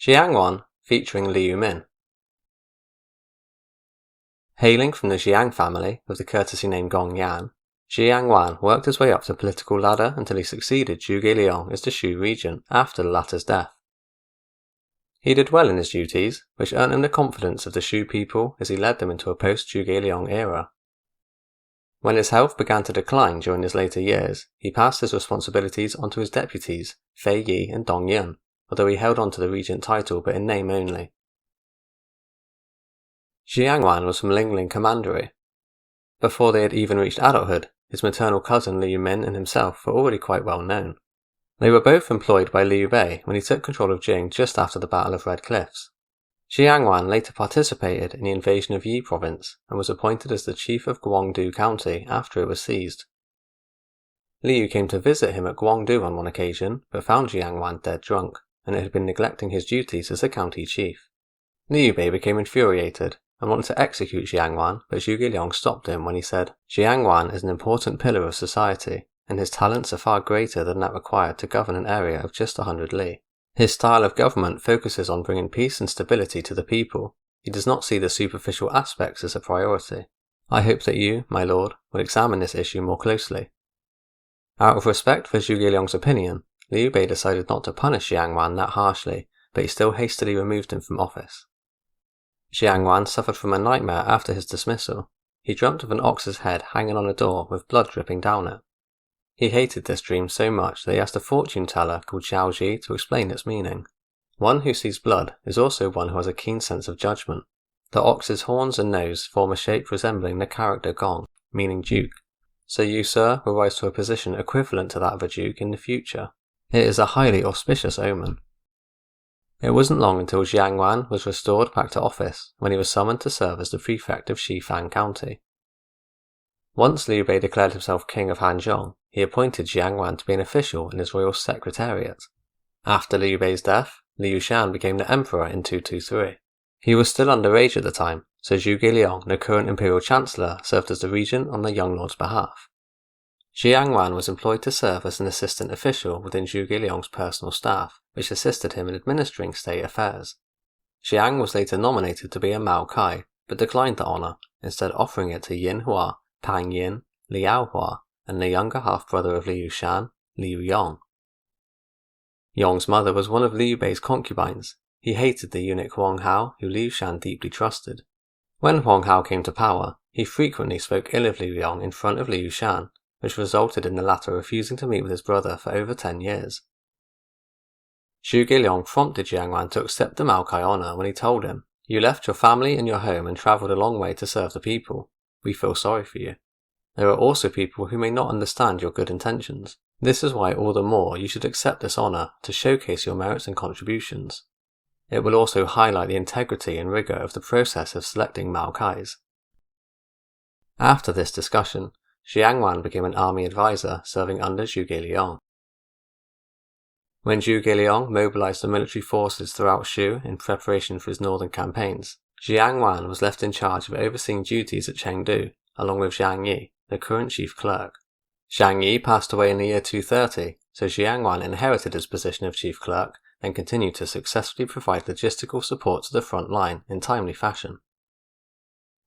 Jiang Wan featuring Liu Min. Hailing from the Jiang family with the courtesy name Gongyan, Jiang Wan worked his way up the political ladder until he succeeded Zhuge Liang as the Shou regent after the latter's death. He did well in his duties, which earned him the confidence of the Shou people as he led them into a post-Zhuge Liang era. When his health began to decline during his later years, he passed his responsibilities onto his deputies, Fei Yi and Dongyan, although he held on to the regent title but in name only. Jiang Wan was from Lingling Commandery. Before they had even reached adulthood, his maternal cousin Liu Min and himself were already quite well known. They were both employed by Liu Bei when he took control of Jing just after the Battle of Red Cliffs. Jiang Wan later participated in the invasion of Yi province and was appointed as the chief of Guangdu County after it was seized. Liu came to visit him at Guangdu on one occasion but found Jiang Wan dead drunk, and had been neglecting his duties as the county chief. Liu Bei became infuriated and wanted to execute Jiang Wan, but Zhuge Liang stopped him when he said, "Jiang Wan is an important pillar of society, and his talents are far greater than that required to govern an area of just 100 li. His style of government focuses on bringing peace and stability to the people. He does not see the superficial aspects as a priority. I hope that you, my lord, will examine this issue more closely." Out of respect for Zhuge Liang's opinion, Liu Bei decided not to punish Jiang Wan that harshly, but he still hastily removed him from office. Jiang Wan suffered from a nightmare after his dismissal. He dreamt of an ox's head hanging on a door with blood dripping down it. He hated this dream so much that he asked a fortune teller called Zhao to explain its meaning. One who sees blood is also one who has a keen sense of judgment. The ox's horns and nose form a shape resembling the character Gong, meaning duke. So you, sir, will rise to a position equivalent to that of a duke in the future. It is a highly auspicious omen. It wasn't long until Jiang Wan was restored back to office when he was summoned to serve as the prefect of Xifang County. Once Liu Bei declared himself king of Hanzhong, he appointed Jiang Wan to be an official in his royal secretariat. After Liu Bei's death, Liu Shan became the emperor in 223. He was still underage at the time, so Zhuge Liang, the current imperial chancellor, served as the regent on the young lord's behalf. Jiang Wan was employed to serve as an assistant official within Zhuge Liang's personal staff, which assisted him in administering state affairs. Jiang was later nominated to be a Mao Kai, but declined the honour, instead offering it to Yin Hua, Pang Yin, Liao Hua, and the younger half-brother of Liu Shan, Liu Yong. Yong's mother was one of Liu Bei's concubines. He hated the eunuch Huang Hao, who Liu Shan deeply trusted. When Huang Hao came to power, he frequently spoke ill of Liu Yong in front of Liu Shan, which resulted in the latter refusing to meet with his brother for over 10 years. Zhuge Liang prompted Jiang Wan to accept the Mao Kai honour when he told him, "You left your family and your home and travelled a long way to serve the people. We feel sorry for you. There are also people who may not understand your good intentions. This is why all the more you should accept this honour to showcase your merits and contributions. It will also highlight the integrity and rigour of the process of selecting Mao Kais." After this discussion, Jiang Wan became an army advisor serving under Zhuge Liang. When Zhuge Liang mobilized the military forces throughout Shu in preparation for his northern campaigns, Jiang Wan was left in charge of overseeing duties at Chengdu, along with Zhang Yi, the current chief clerk. Zhang Yi passed away in the year 230, so Jiang Wan inherited his position of chief clerk and continued to successfully provide logistical support to the front line in timely fashion.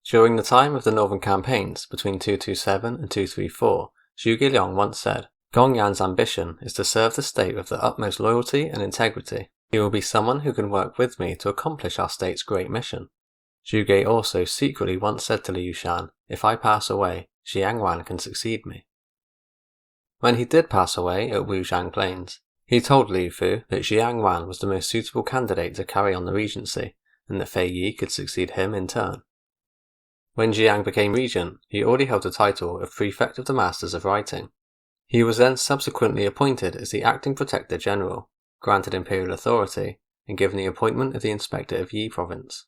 During the time of the northern campaigns between 227 and 234, Zhuge Liang once said, "Gongyan's ambition is to serve the state with the utmost loyalty and integrity. He will be someone who can work with me to accomplish our state's great mission." Zhuge also secretly once said to Liu Shan, "If I pass away, Jiang Wan can succeed me." When he did pass away at Wujiang Plains, he told Liu Fu that Jiang Wan was the most suitable candidate to carry on the regency, and that Fei Yi could succeed him in turn. When Jiang became regent, he already held the title of Prefect of the Masters of Writing. He was then subsequently appointed as the acting Protector General, granted imperial authority, and given the appointment of the Inspector of Yi Province.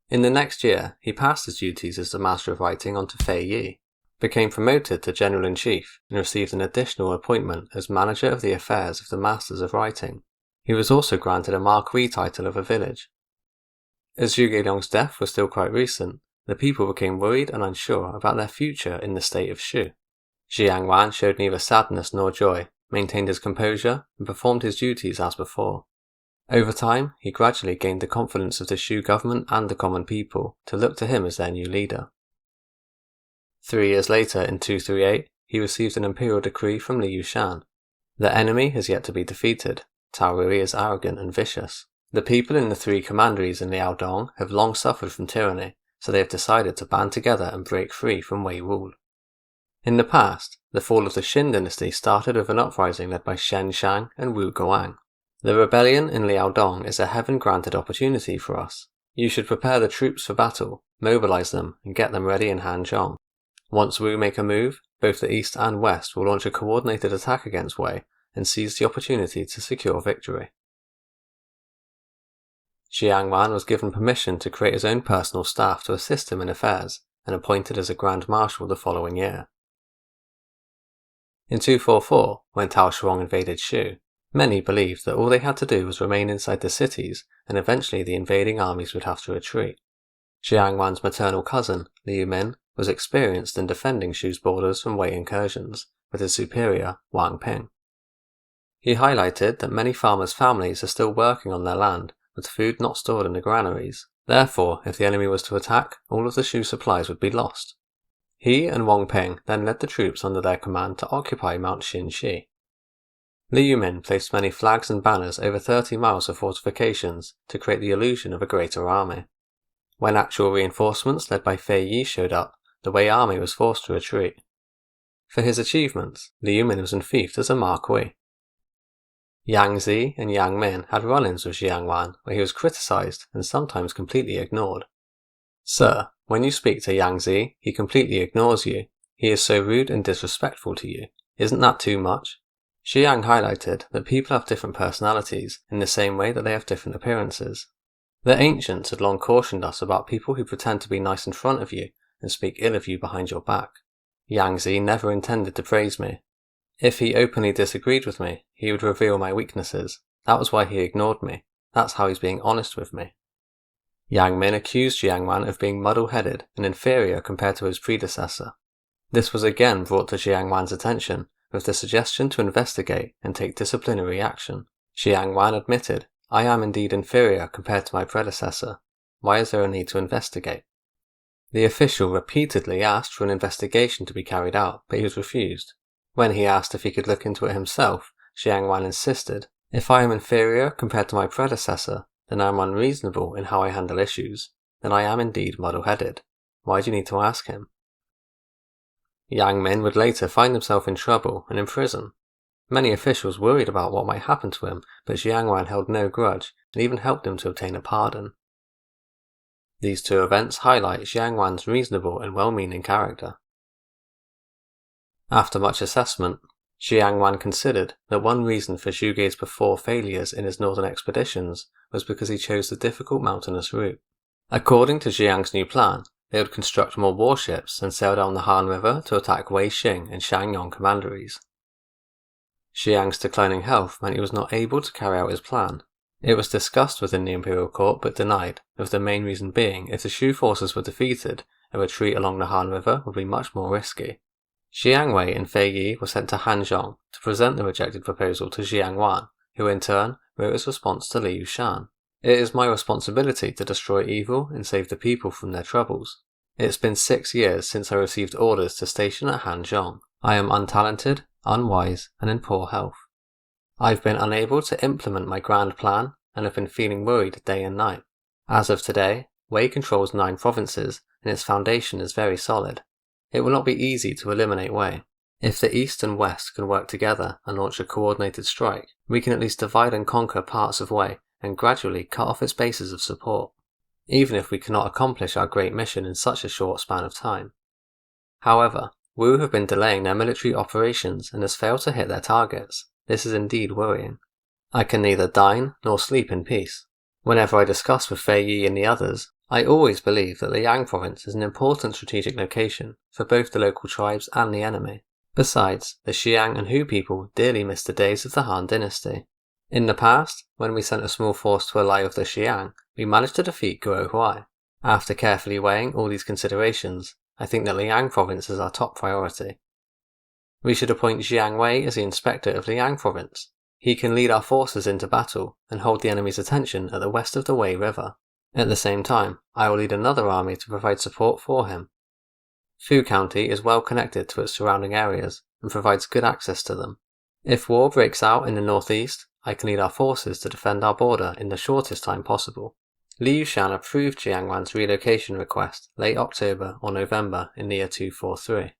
In the next year, he passed his duties as the Master of Writing on to Fei Yi, became promoted to General-in-Chief, and received an additional appointment as Manager of the Affairs of the Masters of Writing. He was also granted a Marquis title of a village. As Zhuge Liang's death was still quite recent, the people became worried and unsure about their future in the state of Shu. Jiang Wan showed neither sadness nor joy, maintained his composure, and performed his duties as before. Over time, he gradually gained the confidence of the Shou government and the common people to look to him as their new leader. 3 years later, in 238, he received an imperial decree from Liu Shan. The enemy has yet to be defeated. Tao Rui is arrogant and vicious. The people in the 3 commanderies in Liaodong have long suffered from tyranny, so they have decided to band together and break free from Wei rule. In the past, the fall of the Xin dynasty started with an uprising led by Shen Shang and Wu Guang. The rebellion in Liaodong is a heaven-granted opportunity for us. You should prepare the troops for battle, mobilize them, and get them ready in Hanzhong. Once Wu make a move, both the east and west will launch a coordinated attack against Wei and seize the opportunity to secure victory. Jiang Wan was given permission to create his own personal staff to assist him in affairs and appointed as a Grand Marshal the following year. In 244, when Tao Shuang invaded Shu, many believed that all they had to do was remain inside the cities and eventually the invading armies would have to retreat. Jiang Wan's maternal cousin, Liu Min, was experienced in defending Shu's borders from Wei incursions with his superior, Wang Ping. He highlighted that many farmers' families are still working on their land with food not stored in the granaries. Therefore, if the enemy was to attack, all of the Shu supplies would be lost. He and Wang Ping then led the troops under their command to occupy Mount Xinxi. Liu Min placed many flags and banners over 30 miles of fortifications to create the illusion of a greater army. When actual reinforcements led by Fei Yi showed up, the Wei army was forced to retreat. For his achievements, Liu Min was enfeoffed as a marquis. Yang Zi and Yang Min had run-ins with Jiang Wan where he was criticized and sometimes completely ignored. "Sir, when you speak to Yang Zi, he completely ignores you. He is so rude and disrespectful to you. Isn't that too much?" Xiang highlighted that people have different personalities in the same way that they have different appearances. The ancients had long cautioned us about people who pretend to be nice in front of you and speak ill of you behind your back. Yang Zi never intended to praise me. If he openly disagreed with me, he would reveal my weaknesses. That was why he ignored me. That's how he's being honest with me. Yang Min accused Jiang Wan of being muddle-headed and inferior compared to his predecessor. This was again brought to Jiang Wan's attention with the suggestion to investigate and take disciplinary action. Jiang Wan admitted, "I am indeed inferior compared to my predecessor. Why is there a need to investigate?" The official repeatedly asked for an investigation to be carried out, but he was refused. When he asked if he could look into it himself, Jiang Wan insisted, "If I am inferior compared to my predecessor, then I am unreasonable in how I handle issues. Then I am indeed muddle-headed. Why do you need to ask him?" Yang Min would later find himself in trouble and in prison. Many officials worried about what might happen to him, but Jiang Wan held no grudge and even helped him to obtain a pardon. These two events highlight Jiang Wan's reasonable and well-meaning character. After much assessment, Jiang Wan considered that one reason for Zhuge's before failures in his northern expeditions was because he chose the difficult mountainous route. According to Jiang's new plan, they would construct more warships and sail down the Han River to attack Wei Xing and Shangyong commanderies. Jiang's declining health meant he was not able to carry out his plan. It was discussed within the imperial court but denied, with the main reason being if the Shu forces were defeated, a retreat along the Han River would be much more risky. Jiang Wei and Fei Yi were sent to Hanzhong to present the rejected proposal to Jiang Wan, who in turn wrote his response to Liu Shan. "It is my responsibility to destroy evil and save the people from their troubles. It's been 6 years since I received orders to station at Hanzhong. I am untalented, unwise, and in poor health. I've been unable to implement my grand plan and have been feeling worried day and night. As of today, Wei controls 9 provinces and its foundation is very solid. It will not be easy to eliminate Wei. If the East and West can work together and launch a coordinated strike, we can at least divide and conquer parts of Wei and gradually cut off its bases of support, even if we cannot accomplish our great mission in such a short span of time. However, Wu have been delaying their military operations and has failed to hit their targets. This is indeed worrying. I can neither dine nor sleep in peace. Whenever I discuss with Fei Yi and the others, I always believe that the Yang province is an important strategic location for both the local tribes and the enemy. Besides, the Xiang and Hu people dearly miss the days of the Han dynasty. In the past, when we sent a small force to ally with the Xiang, we managed to defeat Guo Huai. After carefully weighing all these considerations, I think that Liang province is our top priority. We should appoint Jiang Wei as the inspector of Liang province. He can lead our forces into battle and hold the enemy's attention at the west of the Wei River. At the same time, I will lead another army to provide support for him. Fu County is well connected to its surrounding areas and provides good access to them. If war breaks out in the northeast, I can lead our forces to defend our border in the shortest time possible. Liu Shan approved Jiang Wan's relocation request late October or November in the year 243.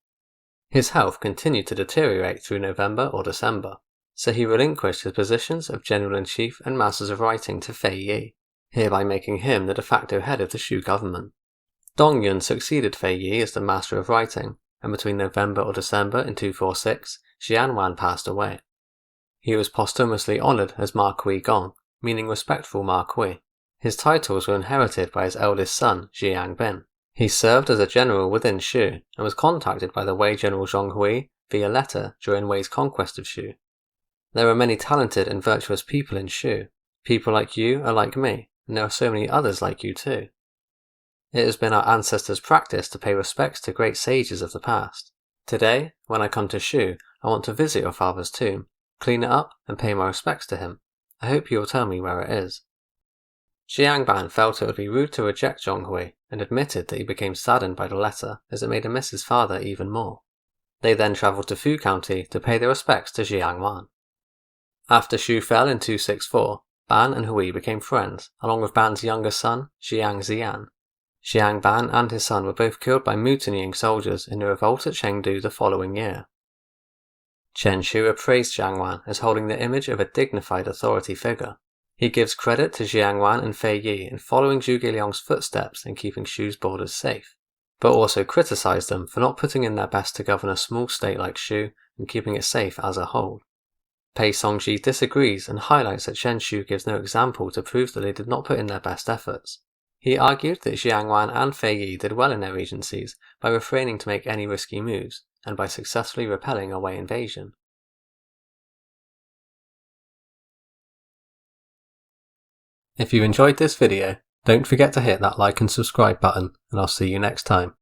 His health continued to deteriorate through November or December, so he relinquished his positions of General-in-Chief and Masters of Writing to Fei Yi, hereby making him the de facto head of the Shou government. Dongyun succeeded Fei Yi as the Master of Writing, and between November or December in 246, Jiang Wan passed away. He was posthumously honoured as Marquis Gong, meaning respectful Marquis. His titles were inherited by his eldest son, Jiang Bin. He served as a general within Shu, and was contacted by the Wei general Zhonghui via letter during Wei's conquest of Shu. There are many talented and virtuous people in Shu. People like you are like me, and there are so many others like you too. It has been our ancestors' practice to pay respects to great sages of the past. Today, when I come to Shu, I want to visit your father's tomb, clean it up, and pay my respects to him. I hope you will tell me where it is. Jiang Ban felt it would be rude to reject Zhonghui, and admitted that he became saddened by the letter, as it made him miss his father even more. They then travelled to Fu County to pay their respects to Jiang Wan. After Shu fell in 264, Ban and Hui became friends, along with Ban's younger son, Jiang Ziyan. Jiang Ban and his son were both killed by mutinying soldiers in the revolt at Chengdu the following year. Chen Shu appraised Jiang Wan as holding the image of a dignified authority figure. He gives credit to Jiang Wan and Fei Yi in following Zhuge Liang's footsteps and keeping Shu's borders safe, but also criticized them for not putting in their best to govern a small state like Shu and keeping it safe as a whole. Pei Songzhi disagrees and highlights that Chen Shu gives no example to prove that they did not put in their best efforts. He argued that Jiang Wan and Fei Yi did well in their regencies by refraining to make any risky moves, and by successfully repelling a Wei invasion. If you enjoyed this video, don't forget to hit that like and subscribe button, and I'll see you next time.